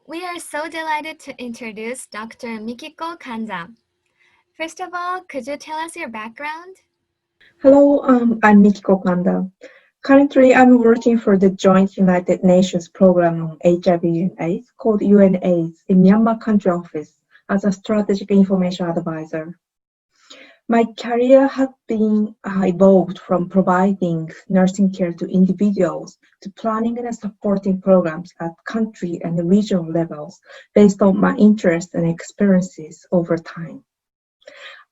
We are so delighted to introduce Dr. Mikiko Kanda. First of all, could you tell us your background? Hello, I'm Mikiko Kanda. Currently, I'm working for the Joint United Nations program on HIV and AIDS called UNAIDS in Myanmar country office as a strategic information advisor. My career has been evolved from providing nursing care to individuals to planning and supporting programs at country and regional levels based on my interests and experiences over time.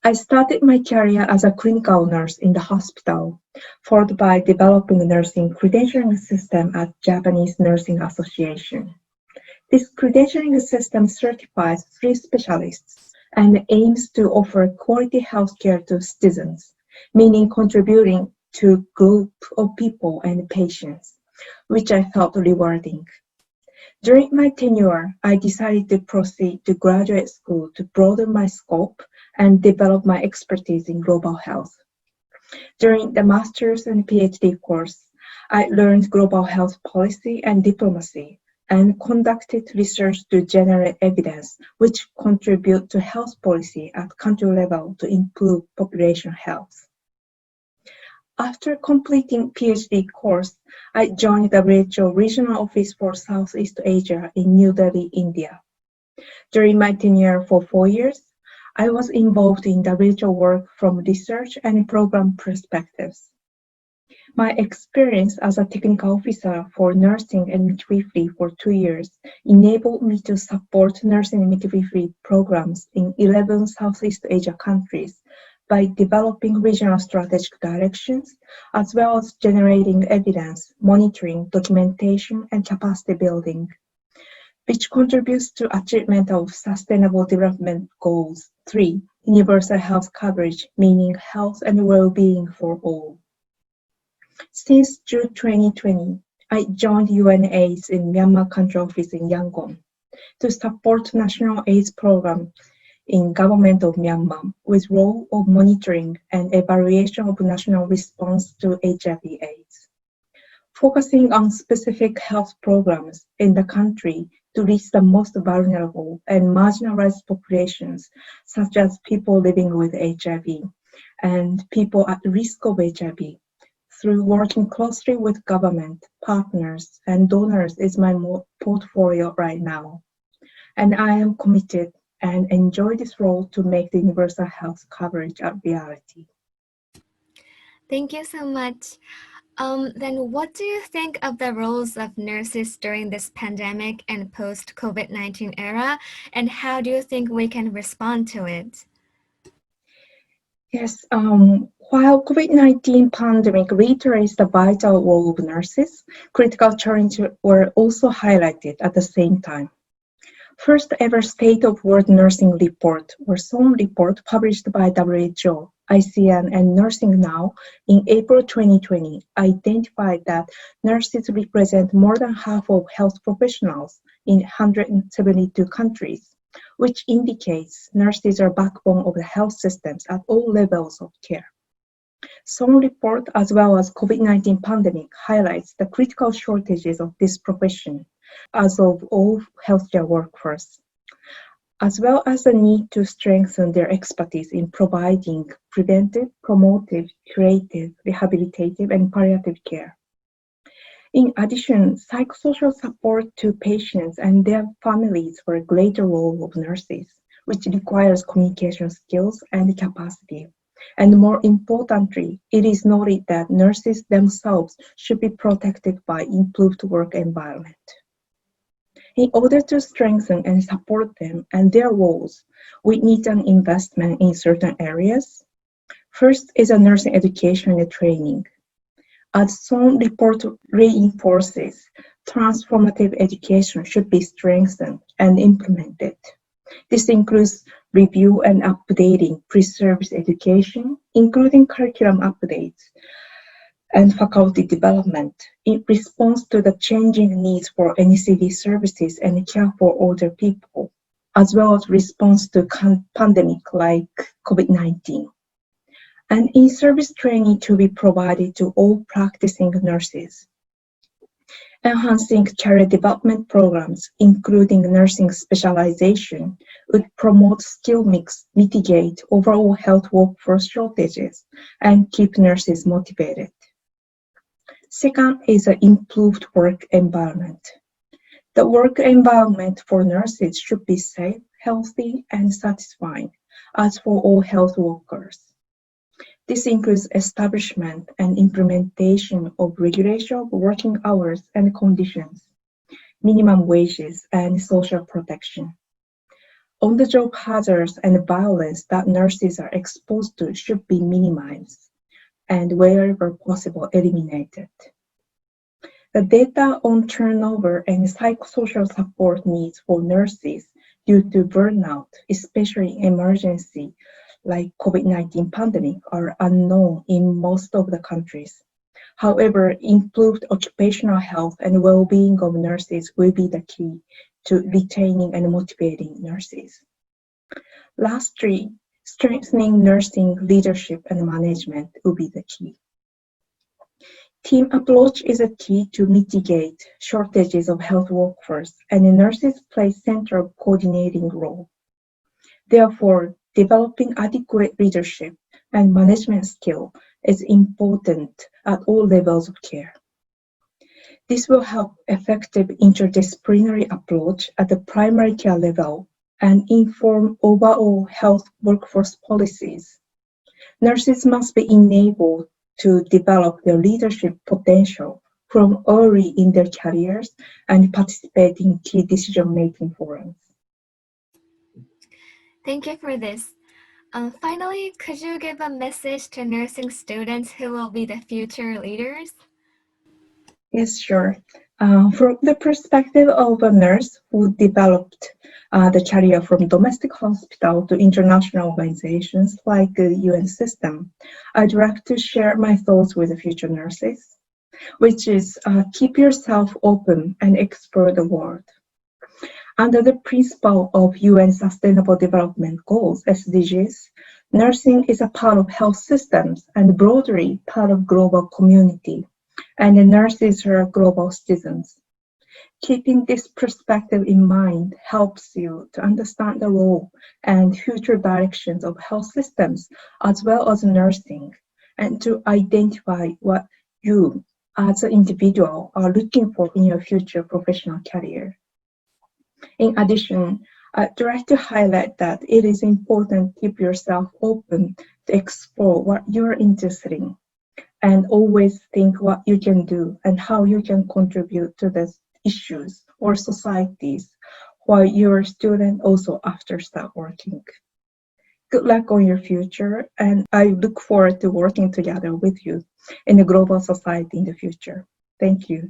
I started my career as a clinical nurse in the hospital, followed by developing a nursing credentialing system at Japanese Nursing Association. This credentialing system certifies 3 specialists and aims to offer quality healthcare to citizens, meaning contributing to group of people and patients, which I felt rewarding. During my tenure, I decided to proceed to graduate school to broaden my scope and develop my expertise in global health. During the master's and PhD course, I learned global health policy and diplomacy and conducted research to generate evidence which contribute to health policy at country level to improve population health. After completing PhD course, I joined the WHO Regional Office for Southeast Asia in New Delhi, India. During my tenure for 4 years, I was involved in the WHO work from research and program perspectives. My experience as a technical officer for nursing and midwifery for 2 years enabled me to support nursing and midwifery programs in 11 Southeast Asia countries by developing regional strategic directions, as well as generating evidence, monitoring, documentation, and capacity building, which contributes to achievement of Sustainable Development Goals 3, universal health coverage, meaning health and well-being for all. Since June 2020, I joined UNAIDS in Myanmar country office in Yangon to support national AIDS program in government of Myanmar with role of monitoring and evaluation of national response to HIV/AIDS, focusing on specific health programs in the country to reach the most vulnerable and marginalized populations, such as people living with HIV and people at risk of HIV. Through working closely with government, partners, and donors is my portfolio right now. And I am committed and enjoy this role to make the universal health coverage a reality. Thank you so much. Then what do you think of the roles of nurses during this pandemic and post-COVID-19 era, and how do you think we can respond to it? Yes, while COVID-19 pandemic reiterates the vital role of nurses, critical challenges were also highlighted at the same time. First ever State of World Nursing Report, or SON report, published by WHO, ICN, and Nursing Now in April 2020, identified that nurses represent more than half of health professionals in 172 countries, which indicates nurses are backbone of the health systems at all levels of care. SON report, as well as COVID-19 pandemic, highlights the critical shortages of this profession as of all healthcare workforce, as well as the need to strengthen their expertise in providing preventive, promotive, curative, rehabilitative, and palliative care. In addition, psychosocial support to patients and their families for a greater role of nurses, which requires communication skills and capacity. And more importantly, it is noted that nurses themselves should be protected by improved work environment. In order to strengthen and support them and their roles, we need an investment in certain areas. First is a nursing education and training. As SON report reinforces, transformative education should be strengthened and implemented. This includes review and updating pre-service education, including curriculum updates and faculty development in response to the changing needs for NCD services and care for older people, as well as response to pandemic like COVID-19. And in-service training to be provided to all practicing nurses. Enhancing career development programs, including nursing specialization, would promote skill mix, mitigate overall health workforce shortages, and keep nurses motivated. Second is an improved work environment. The work environment for nurses should be safe, healthy, and satisfying, as for all health workers. This includes establishment and implementation of regulation of working hours and conditions, minimum wages, and social protection. On-the-job hazards and violence that nurses are exposed to should be minimized and wherever possible eliminated. The data on turnover and psychosocial support needs for nurses due to burnout, especially in emergency like COVID-19 pandemic, are unknown in most of the countries. However, improved occupational health and well-being of nurses will be the key to retaining and motivating nurses. Lastly, strengthening nursing leadership and management will be the key. Team approach is a key to mitigate shortages of health workforce, and the nurses play central coordinating role. Therefore, developing adequate leadership and management skill is important at all levels of care. This will help effective interdisciplinary approach at the primary care level and inform overall health workforce policies. Nurses must be enabled to develop their leadership potential from early in their careers and participate in key decision-making forums. Thank you for this. Finally, could you give a message to nursing students who will be the future leaders? Yes, sure. From the perspective of a nurse who developed the career from domestic hospital to international organizations like the UN system, I'd like to share my thoughts with the future nurses, which is keep yourself open and explore the world. Under the principle of UN Sustainable Development Goals, SDGs, nursing is a part of health systems and broadly part of global community, and the nurses are global citizens. Keeping this perspective in mind helps you to understand the role and future directions of health systems as well as nursing, and to identify what you as an individual are looking for in your future professional career. In addition, I'd like to highlight that it is important to keep yourself open to explore what you're interested in and always think what you can do and how you can contribute to the issues or societies while you're a student also after start working. Good luck on your future, and I look forward to working together with you in a global society in the future. Thank you.